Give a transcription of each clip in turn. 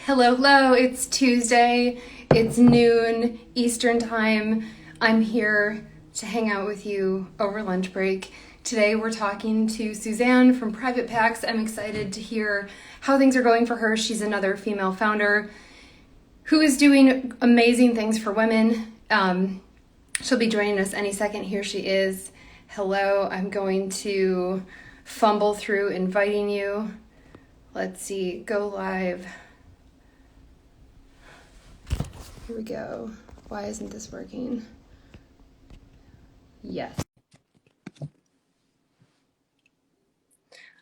Hello, hello. It's Tuesday. It's noon Eastern time. I'm here to hang out with you over lunch break. Today we're talking to Suzanne from Private Packs. I'm excited to hear how things are going for her. She's another female founder who is doing amazing things for women. She'll be joining us any second. Here she is. Hello. I'm going to fumble through inviting you. Let's see. Go live. Here we go. Why isn't this working? Yes.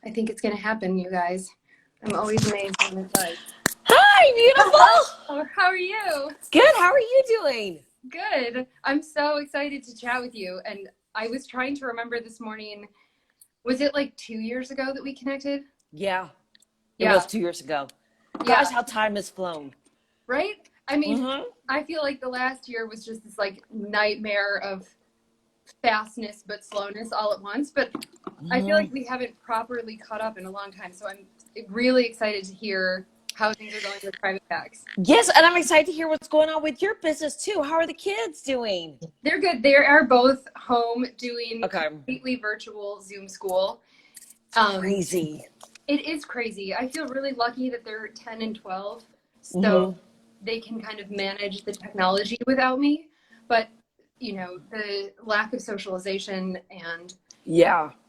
I think it's going to happen, you guys. I'm always amazed when it does. Hi, beautiful. Oh, how are you? Good. How are you doing? Good. I'm so excited to chat with you. And I was trying to remember this morning, was it like 2 years ago that we connected? Yeah. It Yeah. was 2 years ago. Yeah. Gosh, how time has flown. Right? I mean, I feel like the last year was just this like nightmare of fastness but slowness all at once. But I feel like we haven't properly caught up in a long time. So I'm really excited to hear how things are going with Private Packs. Yes, and I'm excited to hear what's going on with your business too. How are the kids doing? They're good. They are both home doing Okay. completely virtual Zoom school. Crazy. It is crazy. I feel really lucky that they're 10 and 12. So they can kind of manage the technology without me. But, you know, the lack of socialization and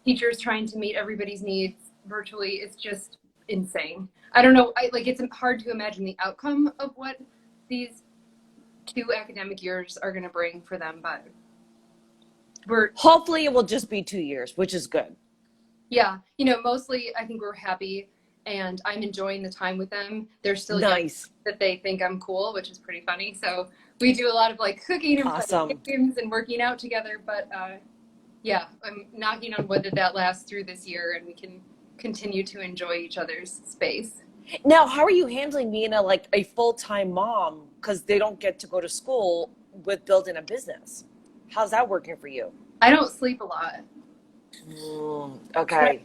teachers trying to meet everybody's needs virtually is just insane. I don't know. It's hard to imagine the outcome of what these 2 academic years are going to bring for them, but hopefully it will just be 2 years, which is good. Yeah, you know, mostly I think we're happy and I'm enjoying the time with them. They're still young that they think I'm cool, which is pretty funny. So we do a lot of like cooking and playing games and working out together. But yeah, I'm knocking on wood that lasts through this year and we can continue to enjoy each other's space. Now, how are you handling being a full-time mom because they don't get to go to school with building a business? How's that working for you? I don't sleep a lot. Okay.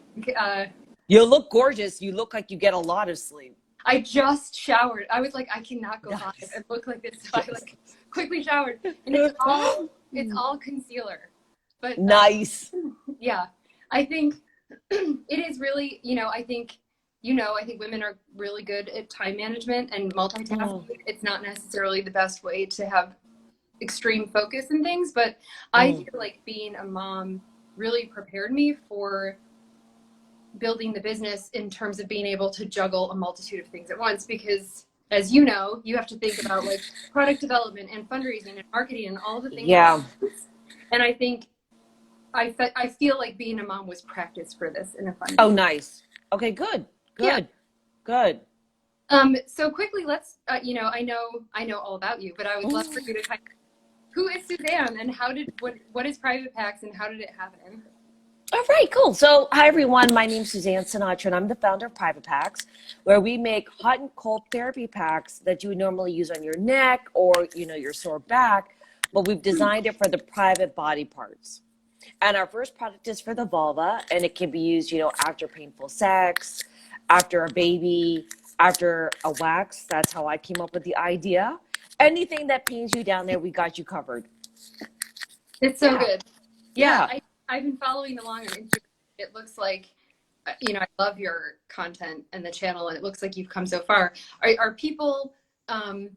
You look gorgeous. You look like you get a lot of sleep. I just showered. I was like, I cannot go live and look like this. So I quickly showered, and it's all concealer. But nice. Yeah, I think it is really. I think women are really good at time management and multitasking. It's not necessarily the best way to have extreme focus and things, but I feel like being a mom really prepared me for building the business in terms of being able to juggle a multitude of things at once, because as you know, you have to think about like product development and fundraising and marketing and all the things. Yeah. And I think I feel like being a mom was practice for this in a fun way. Oh, nice. Okay, good. Good. So quickly, let's I know all about you, but I would love for you to kind of, who is Suzanne and what is Private Packs and how did it happen? All right, cool. So, hi everyone. My name's Suzanne Sinatra, and I'm the founder of Private Packs, where we make hot and cold therapy packs that you would normally use on your neck or your sore back, but we've designed it for the private body parts. And our first product is for the vulva, and it can be used, after painful sex, after a baby, after a wax. That's how I came up with the idea. Anything that pains you down there, we got you covered. It's so good. Yeah. I've been following along on Instagram. It looks like, I love your content and the channel, and it looks like you've come so far. Are people, can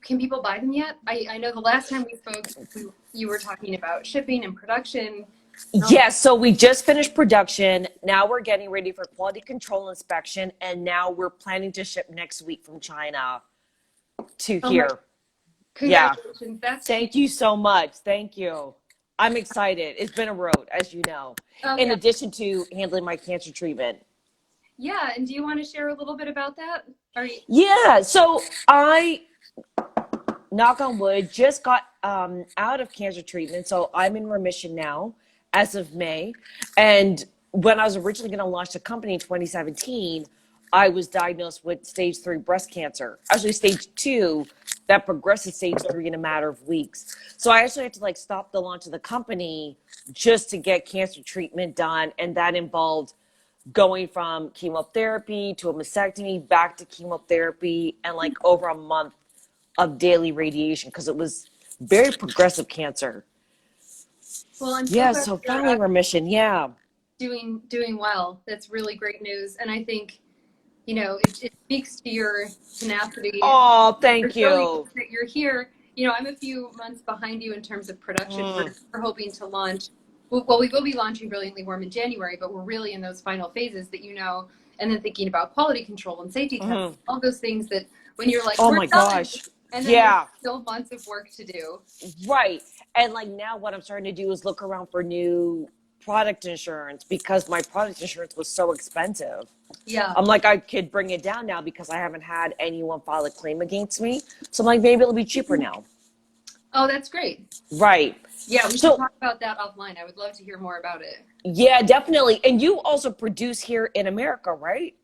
people buy them yet? I know the last time we spoke, you were talking about shipping and production. Yes, so we just finished production. Now we're getting ready for quality control inspection, and now we're planning to ship next week from China to here. Congratulations. Thank you so much. Thank you. I'm excited. It's been a road, as you know, in addition to handling my cancer treatment. Yeah, and do you want to share a little bit about that? Yeah, so I, knock on wood, just got out of cancer treatment, so I'm in remission now as of May. And when I was originally going to launch the company in 2017, I was diagnosed with stage 3 breast cancer, actually stage 2, that progressed to stage 3 in a matter of weeks. So I actually had to stop the launch of the company just to get cancer treatment done. And that involved going from chemotherapy to a mastectomy back to chemotherapy and like over a month of daily radiation because it was very progressive cancer. Well, I'm so Yeah, glad so you're finally remission. Yeah. doing well. That's really great news, and I think it speaks to your tenacity, Oh, thank resilience you. that you're here. I'm a few months behind you in terms of production. Mm, We're hoping to launch. Well, we will be launching Brilliantly Warm in January, but we're really in those final phases and then thinking about quality control and safety tests, mm. all those things that when you're like, Oh we're my done, gosh. and then there's Yeah. still months of work to do. Right. And like now what I'm starting to do is look around for new product insurance because my product insurance was so expensive. Yeah. I'm like, I could bring it down now because I haven't had anyone file a claim against me. So I'm like, maybe it'll be cheaper now. Oh, that's great. Right. Yeah, we should So, talk about that offline. I would love to hear more about it. yeah, definitely. And you also produce here in America, right?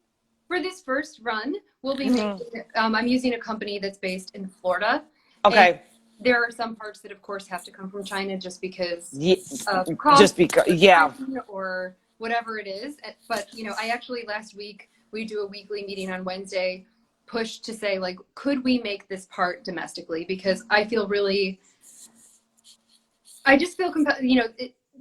For this first run, we'll be Mhm. making, I'm using a company that's based in Florida. And Okay. there are some parts that, of course, have to come from China just because Yeah, of just cost because, yeah. or whatever it is. But, I actually last week, we do a weekly meeting on Wednesday, pushed to say, like, could we make this part domestically? Because I just feel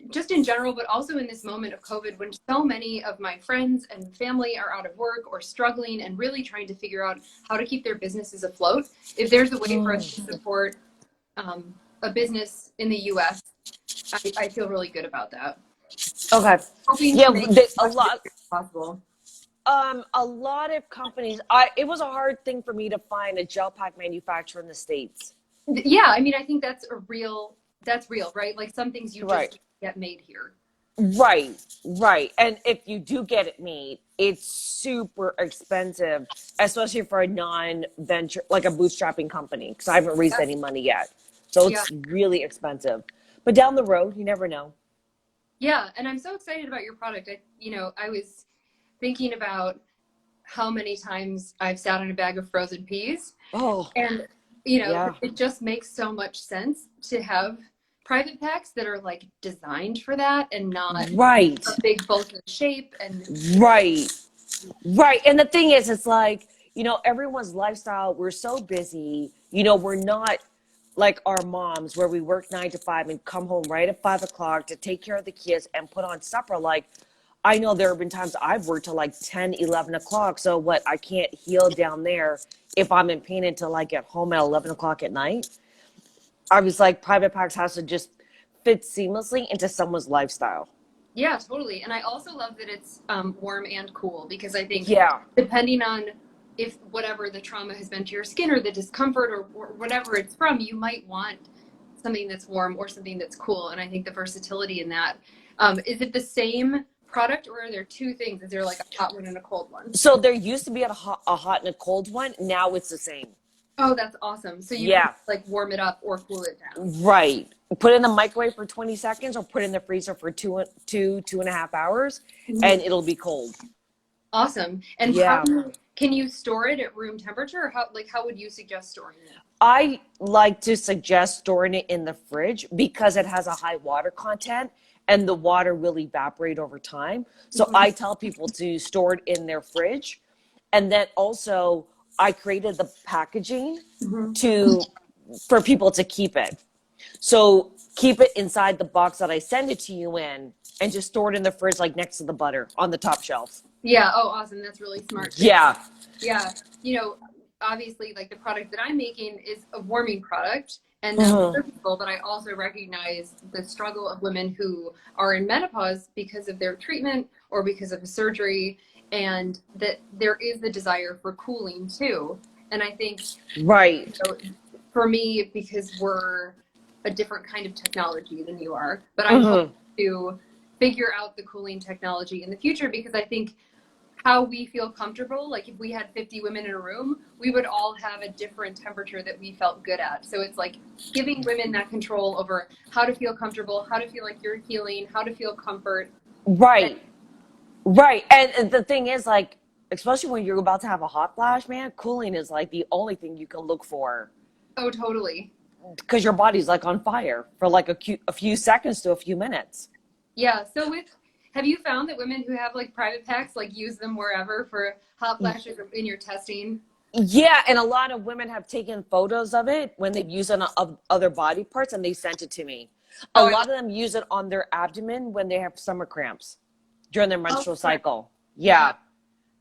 just in general, but also in this moment of COVID, when so many of my friends and family are out of work or struggling and really trying to figure out how to keep their businesses afloat. If there's a way for us to support a business in the U.S., I feel really good about that. Okay. Hoping Yeah, to make it as a much lot. as possible. A lot of companies. It was a hard thing for me to find a gel pack manufacturer in the States. Yeah, I mean, I think that's real, right? Like some things you Right. just get made here. Right, right. And if you do get it made, it's super expensive, especially for a non-venture, like a bootstrapping company, because I haven't raised Yeah, any money yet. So yeah, it's really expensive. But down the road, you never know. yeah. And I'm so excited about your product. I was thinking about how many times I've sat on a bag of frozen peas. Oh, And, yeah. it just makes so much sense to have private packs that are like designed for that and not Right, a big bulky shape. And right, right. And the thing is, it's like, everyone's lifestyle, we're so busy, we're not like our moms where we work 9 to 5 and come home right at 5 o'clock to take care of the kids and put on supper. Like, I know there have been times I've worked till like 10, 11 o'clock. So what, I can't heal down there if I'm in pain until I get home at 11 o'clock at night. I was like, private packs has to just fit seamlessly into someone's lifestyle. yeah, totally. And I also love that it's warm and cool because I think Yeah. depending on if whatever the trauma has been to your skin or the discomfort or whatever it's from, you might want something that's warm or something that's cool. And I think the versatility in that. Is it the same product or are there two things? Is there like a hot one and a cold one? So there used to be a hot and a cold one. Now it's the same. Oh, that's awesome. So you can Yeah. like warm it up or cool it down. Right. Put it in the microwave for 20 seconds or put it in the freezer for 2.5 hours and it'll be cold. Awesome. And Yeah. can you store it at room temperature or how would you suggest storing it? I like to suggest storing it in the fridge because it has a high water content and the water will evaporate over time. So I tell people to store it in their fridge. And then also I created the packaging to for people to keep it. So keep it inside the box that I send it to you in and just store it in the fridge like next to the butter on the top shelf. Yeah. Oh, awesome. That's really smart. Yeah. Yeah. Obviously, like the product that I'm making is a warming product and that's Mhm. physical, but I also recognize the struggle of women who are in menopause because of their treatment or because of a surgery, and that there is the desire for cooling too. And I think Right. for me, because we're a different kind of technology than you are, but I'm Mhm. hoping to figure out the cooling technology in the future because I think how we feel comfortable, like if we had 50 women in a room, we would all have a different temperature that we felt good at. So it's like giving women that control over how to feel comfortable, how to feel like you're healing, how to feel comfort. Right. Right. And the thing is, like, especially when you're about to have a hot flash, man, cooling is like the only thing you can look for Oh, totally. because your body's like on fire for like a few seconds to a few minutes. Yeah. Have you found that women who have like private packs like use them wherever for hot flashes or in your testing? Yeah, and a lot of women have taken photos of it when they've used it on other body parts and they sent it to me. A Oh, lot of them use it on their abdomen when they have stomach cramps during their menstrual cycle. yeah.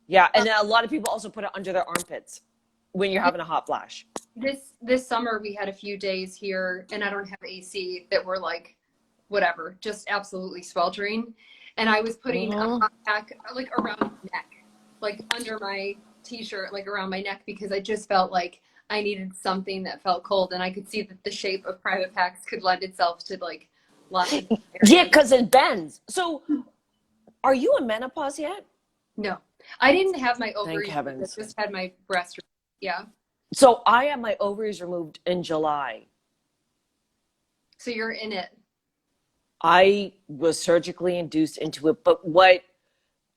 Yeah, yeah. And then a lot of people also put it under their armpits when you're having a hot flash. This summer we had a few days here, and I don't have AC, that were like whatever, just absolutely sweltering. And I was putting a hot pack like around my neck, like under my t-shirt, like around my neck, because I just felt like I needed something that felt cold, and I could see that the shape of private packs could lend itself to like lots of Yeah, areas. because it bends. So, are you in menopause yet? No, I didn't have my Thank ovaries. I heavens. just had my breast. Yeah. So I had my ovaries removed in July. So you're in it. I was surgically induced into it, but what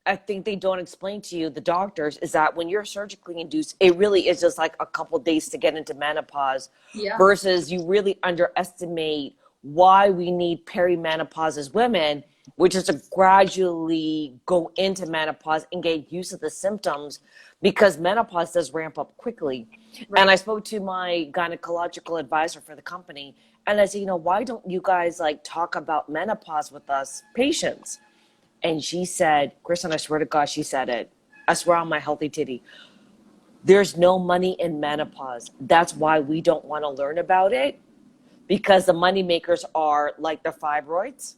I think they don't explain to you, the doctors, is that when you're surgically induced, it really is just like a couple days to get into menopause, Yeah. versus you really underestimate why we need perimenopause as women, which is to gradually go into menopause and get used to the symptoms, because menopause does ramp up quickly. Right. And I spoke to my gynecological advisor for the company, and I said, why don't you guys like talk about menopause with us patients? And she said, Kristen, I swear to God, she said it. I swear on my healthy titty. There's no money in menopause. That's why we don't want to learn about it, because the money makers are like the fibroids,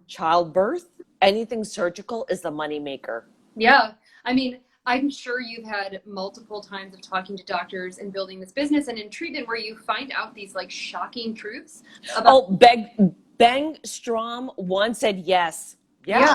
childbirth, anything surgical is the money maker. Yeah. I mean, I'm sure you've had multiple times of talking to doctors and building this business and in treatment where you find out these like shocking truths about. Oh, Bang Strom once said yes. Yeah. Yeah.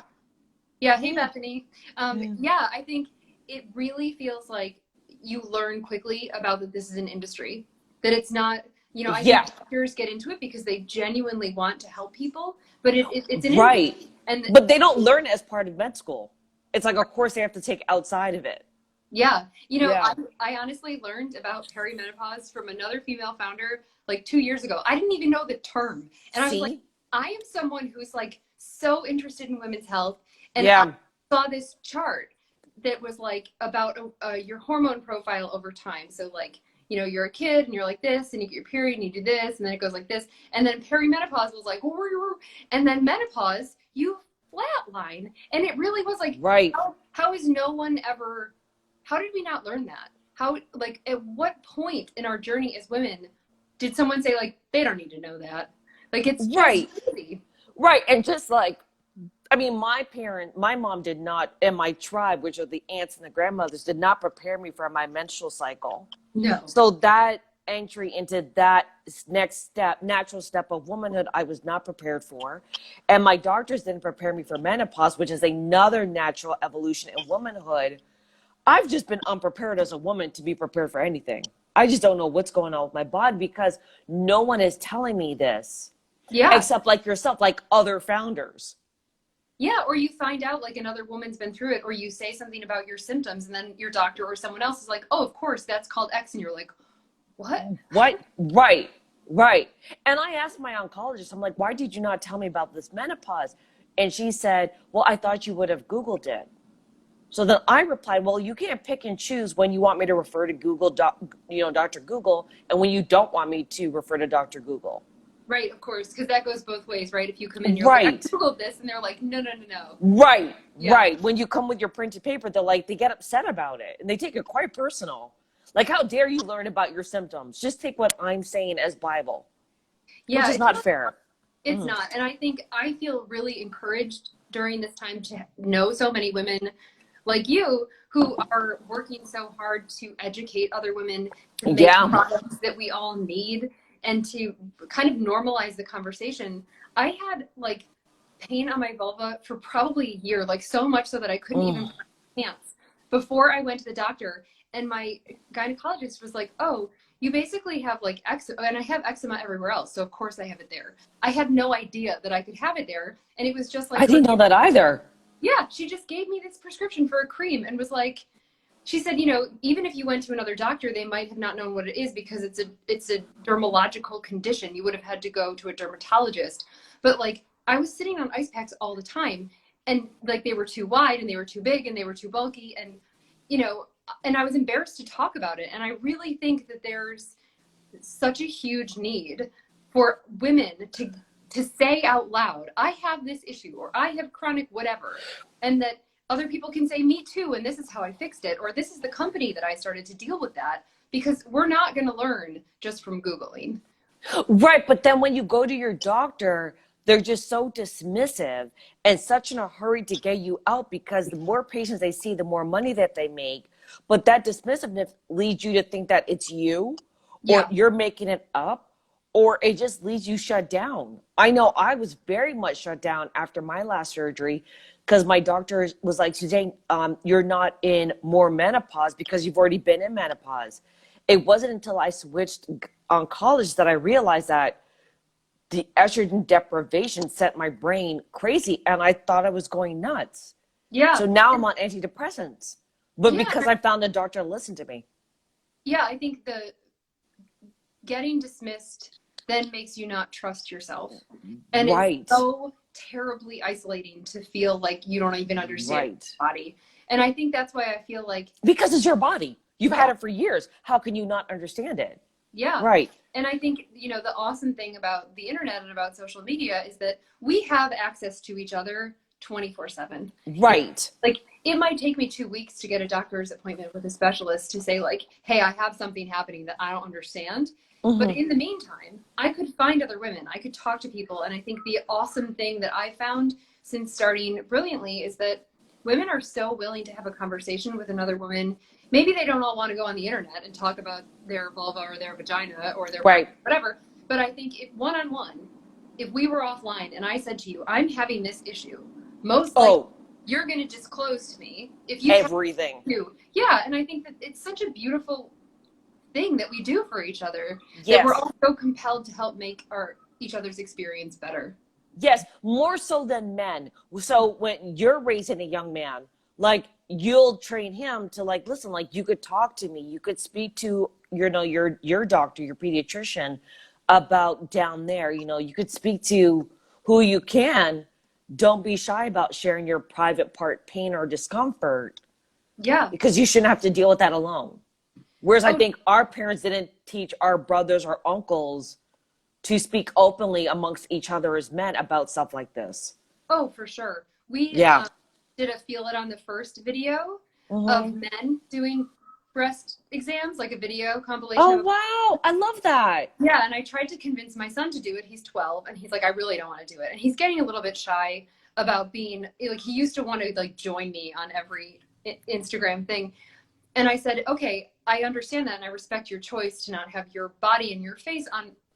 Yeah. Hey, Bethany. Yeah, I think it really feels like you learn quickly about that this is an industry, that it's not, I think Yeah. doctors get into it because they genuinely want to help people, but it's an industry. Right. And But they don't learn it as part of med school. It's like a course they have to take outside of it. yeah, Yeah. I honestly learned about perimenopause from another female founder like 2 years ago. I didn't even know the term. And I was like, See? I am someone who's like so interested in women's health. And I Yeah. saw this chart that was like about your hormone profile over time. So like, you're a kid and you're like this, and you get your period and you do this, and then it goes like this. And then perimenopause was like, and then menopause, you flatline. And it really was like, Right. how is no one ever, how did we not learn that? How, like, at what point in our journey as women did someone say, like, they don't need to know that? Like, it's just Right. crazy. Right. And just like, I mean, my mom did not, and my tribe, which are the aunts and the grandmothers, did not prepare me for my menstrual cycle. No. So that entry into that next step, natural step of womanhood, I was not prepared for. And my doctors didn't prepare me for menopause, which is another natural evolution in womanhood. I've just been unprepared as a woman to be prepared for anything. I just don't know what's going on with my body, because no one is telling me this. Yeah. Except like yourself, like other founders. Yeah. Or you find out like another woman's been through it, or you say something about your symptoms, and then your doctor or someone else is like, oh, of course, that's called X. And you're like, what? What? Right. Right. And I asked my oncologist, I'm like, why did you not tell me about this menopause? And she said, well, I thought you would have Googled it. So then I replied, well, you can't pick and choose when you want me to refer to Google, Dr. Google, and when you don't want me to refer to Dr. Google. Right, of course, because that goes both ways, right? If you come in, you're Right. like, I Googled this, and they're like, no, no, no, no. Right, Yeah. right. When you come with your printed paper, they get upset about it, and they take it quite personal. Like, how dare you learn about your symptoms? Just take what I'm saying as Bible. Yeah, which is not fair. It's not. And I feel really encouraged during this time to know so many women like you who are working so hard to educate other women to make products that we all need and to kind of normalize the conversation. I had like pain on my vulva for probably a year, like so much so that I couldn't even put on pants before I went to the doctor. And my gynecologist was like, oh, you basically have like eczema, and I have eczema everywhere else. So of course I have it there. I had no idea that I could have it there. And it was just like, I didn't know that either. Yeah. She just gave me this prescription for a cream and was like, she said, even if you went to another doctor, they might have not known what it is because it's a dermatological condition. You would have had to go to a dermatologist. But like, I was sitting on ice packs all the time, and like they were too wide and they were too big and they were too bulky, and you know, and I was embarrassed to talk about it. And I really think that there's such a huge need for women to say out loud, I have this issue, or I have chronic whatever, and that other people can say me too, and this is how I fixed it, or this is the company that I started to deal with that, because we're not going to learn just from Googling. Right, but then when you go to your doctor, they're just so dismissive and such in a hurry to get you out, because the more patients they see, the more money that they make. But that dismissiveness leads you to think that it's you, or Yeah. you're making it up, or it just leaves you shut down. I know I was very much shut down after my last surgery, because my doctor was like, Suzanne, you're not in more menopause because you've already been in menopause. It wasn't until I switched on college that I realized that the estrogen deprivation sent my brain crazy, and I thought I was going nuts. Yeah. So now I'm on antidepressants, but Yeah. because I found a doctor to listen to me. Yeah, I think the getting dismissed then makes you not trust yourself. And Right. it's so terribly isolating to feel like you don't even understand Right. your body. And I think that's why I feel like, Because it's your body. You've Yeah. had it for years. How can you not understand it? yeah. Right. And I think, you know, the awesome thing about the internet and about social media is that we have access to each other 24/7. Right. Like, it might take me 2 weeks to get a doctor's appointment with a specialist to say, like, hey, I have something happening that I don't understand. But in the meantime, I could find other women. I could talk to people. And I think the awesome thing that I found since starting Brilliantly is that women are so willing to have a conversation with another woman. Maybe they don't all want to go on the internet and talk about their vulva or their vagina or their Right. whatever. But I think if one-on-one, if we were offline and I said to you, I'm having this issue, most likely you're going to disclose to me if you everything. Yeah, and I think that it's such a beautiful thing that we do for each other, Yes. that we're all so compelled to help make each other's experience better. Yes, more so than men. So when you're raising a young man, like, you'll train him to, like, listen, like, you could talk to me, you could speak to, you know, your doctor, your pediatrician about down there, you know, you could speak to who you can. Don't be shy about sharing your private part pain or discomfort. Yeah. Because you shouldn't have to deal with that alone. Whereas I think our parents didn't teach our brothers or uncles to speak openly amongst each other as men about stuff like this. Oh, for sure. We did a Feel It on the First video of men doing breast exams, like a video compilation. Oh, wow. I love that. Yeah, and I tried to convince my son to do it. He's 12, and he's like, I really don't want to do it. And he's getting a little bit shy about being, like, he used to want to, like, join me on every Instagram thing. And I said, okay, I understand that, and I respect your choice to not have your body and your face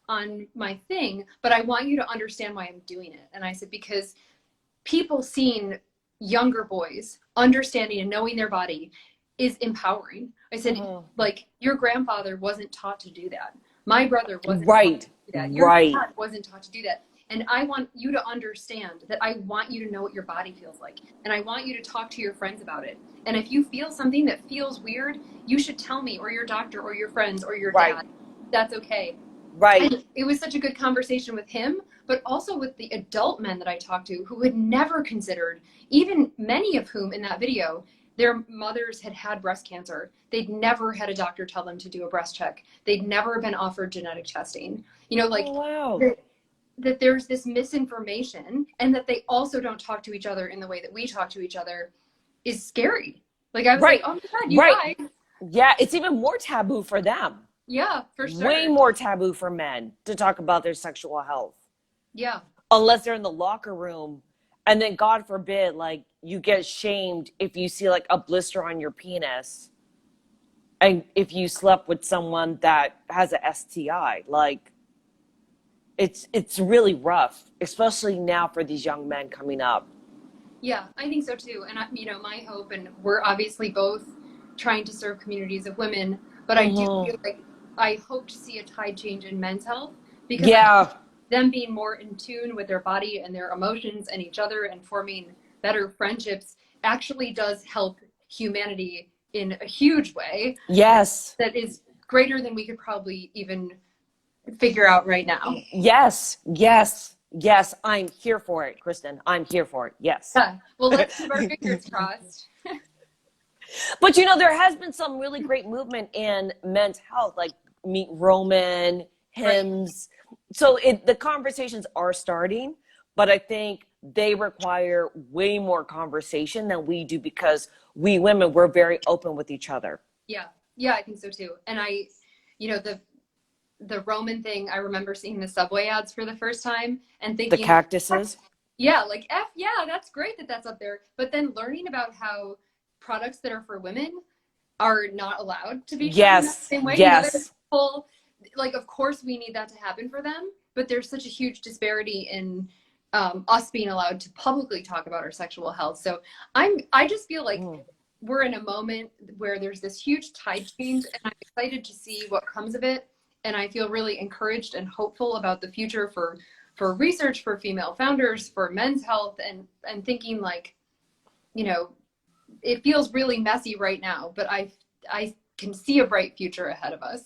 on my thing, but I want you to understand why I'm doing it. And I said, because people seeing younger boys understanding and knowing their body is empowering. I said, like, your grandfather wasn't taught to do that. My brother wasn't taught to do that. Your dad wasn't taught to do that. And I want you to understand that I want you to know what your body feels like. And I want you to talk to your friends about it. And if you feel something that feels weird, you should tell me, or your doctor, or your friends, or your dad. That's okay. Right. And it was such a good conversation with him, but also with the adult men that I talked to who had never considered, even many of whom in that video, their mothers had had breast cancer. They'd never had a doctor tell them to do a breast check. They'd never been offered genetic testing. You know, like, that there's this misinformation, and that they also don't talk to each other in the way that we talk to each other is scary. Like, I was like, oh my God, you guys. Yeah, it's even more taboo for them. Yeah, for sure. Way more taboo for men to talk about their sexual health. Yeah. Unless they're in the locker room, and then God forbid, like, you get shamed if you see, like, a blister on your penis, and if you slept with someone that has a STI, like, it's really rough, especially now for these young men coming up. Yeah, I think so too. And you know, my hope, and we're obviously both trying to serve communities of women, but I do feel like I hope to see a tide change in men's health, because them being more in tune with their body and their emotions and each other and forming better friendships actually does help humanity in a huge way. Yes. That is greater than we could probably even figure out right now. Yes. Yes, I'm here for it, Kristen. I'm here for it. Yes. Yeah. Well, let's keep our fingers crossed. But there has been some really great movement in men's health, like meet Roman, Right. hymns. So the conversations are starting, but I think they require way more conversation than we do because we women, we're very open with each other. Yeah. Yeah, I think so too. And the Roman thing, I remember seeing the Subway ads for the first time and The thinking, cactuses. yeah, like yeah, that's great that that's up there. But then learning about how products that are for women are not allowed to be shown in that Yes. same way. There's Yes. whole, like, of course we need that to happen for them, but there's such a huge disparity in us being allowed to publicly talk about our sexual health. So I just feel like we're in a moment where there's this huge tide change, and I'm excited to see what comes of it. And I feel really encouraged and hopeful about the future for research, for female founders, for men's health, and thinking like, it feels really messy right now, but I can see a bright future ahead of us.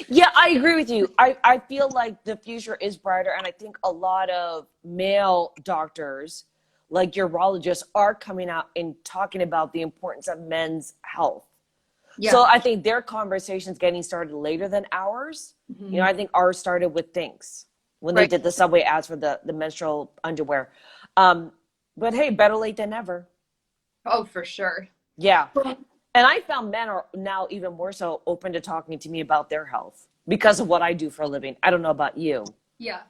Yeah, I agree with you. I feel like the future is brighter, and I think a lot of male doctors, like urologists, are coming out and talking about the importance of men's health. Yeah. So I think their conversation's getting started later than ours. Mm-hmm. I think ours started with Thinks when they Right. did the Subway ads for the menstrual underwear. But hey, better late than never. Oh, for sure. Yeah. And I found men are now even more so open to talking to me about their health because of what I do for a living. I don't know about you. Yeah.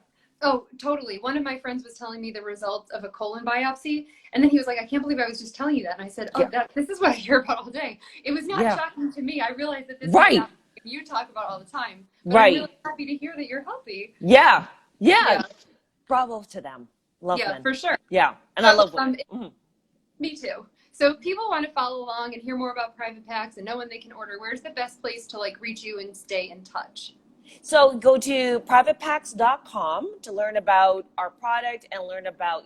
Oh, totally. One of my friends was telling me the results of a colon biopsy, and then he was like, I can't believe I was just telling you that. And I said, oh, this is what I hear about all day. It was not shocking to me. I realized that this is something you talk about all the time. But I'm really happy to hear that you're healthy. Yeah. Bravo to them. Love them. Yeah, for sure. Yeah. And I love women. Me too. So if people want to follow along and hear more about private packs and know when they can order, where's the best place to reach you and stay in touch? So go to privatepacks.com to learn about our product and learn about,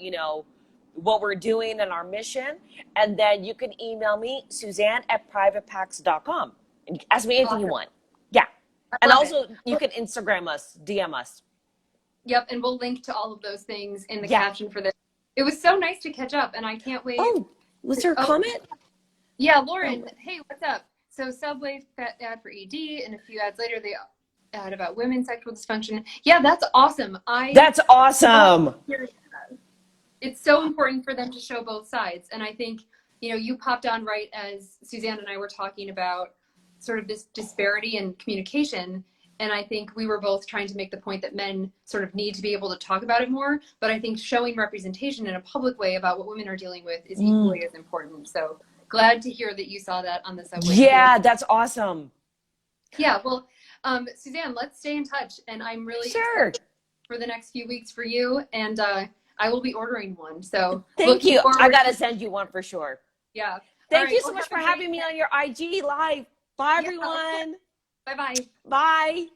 what we're doing and our mission. And then you can email me, Suzanne@privatepacks.com, and ask me anything you want. Yeah. And also you can Instagram us, DM us. Yep. And we'll link to all of those things in the caption for this. It was so nice to catch up, and I can't wait. Oh, was there a comment? Yeah, Lauren. Hey, what's up? So Subway ad for ED, and a few ads later they ad about women's sexual dysfunction. Yeah, that's awesome. That's awesome. It's so important for them to show both sides. And I think, you popped on right as Suzanne and I were talking about sort of this disparity in communication. And I think we were both trying to make the point that men sort of need to be able to talk about it more. But I think showing representation in a public way about what women are dealing with is equally as important. So glad to hear that you saw that on the Subway. Yeah, that's awesome. Yeah, well, Suzanne, let's stay in touch. And I'm really excited for the next few weeks for you. And I will be ordering one. So thank you. I got to send you one for sure. Yeah. Thank you so much for having me on your IG Live. Bye, everyone. Bye-bye. Bye.